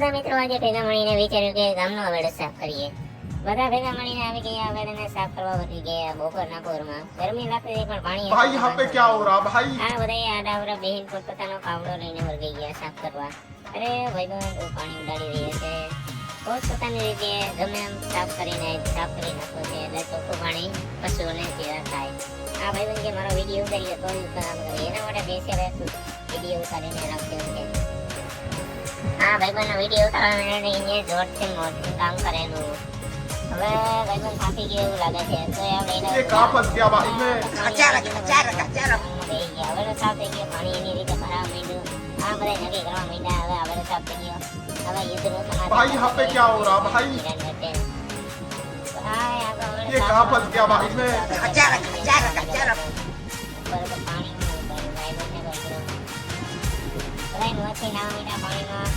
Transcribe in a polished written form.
બધા મિત્રો આજે ભેગા મળીને વિચાર્યું કે ગામનો આવેડો સાફ કરીએ. બધા ભેગા મળીને આવી ગયા આવેડને સાફ કરવા વળી ગયા. બપોરના પોરમાં ગરમી લાગતી હતી પણ પાણી भाई यहाँ पे क्या हो रहा भाई? આ બધા આડાવડા બેહીન પોતપોતાનો પાવડો લઈને વળગી ગયા સાફ કરવા. અરે ભાઈબંધ બહુ પાણી ઉડાડી રહ્યા છે. પોતપોતાની રીતે ગમે એમ સાફ કરી નાખો છે એટલે ચોખ્ખું પાણી પશુઓને પીવા થાય. આ ભાઈબંધ કે મારો વિડીયો ઉતારી તો કામ કરે એના માટે બેસેલા વિડીયો ઉતારીને રાખ્યો છે. આ ભાઈબંધનો વિડીયો ઉતારવા માટે અહીંયા જોરથી મોટું કામ કરેલું. હવે ભાઈબંધ થાકી ગયો એવું લાગે છે તો આપણે ये कहाँ फंस गया भाई मैं? હવે સાફ થઈ ગયો પાણી એની રીતે ભરાવા માંડ્યું. આ બધા નક્કી કરવા માંડ્યા. હવે આવેલો સાફ થઈ ગયો. હવે યુદ્ધનું સમાધાન भाई यहाँ पे क्या हो रहा भाई? ये कहाँ फंस गया भाई मैं? પાણીમાં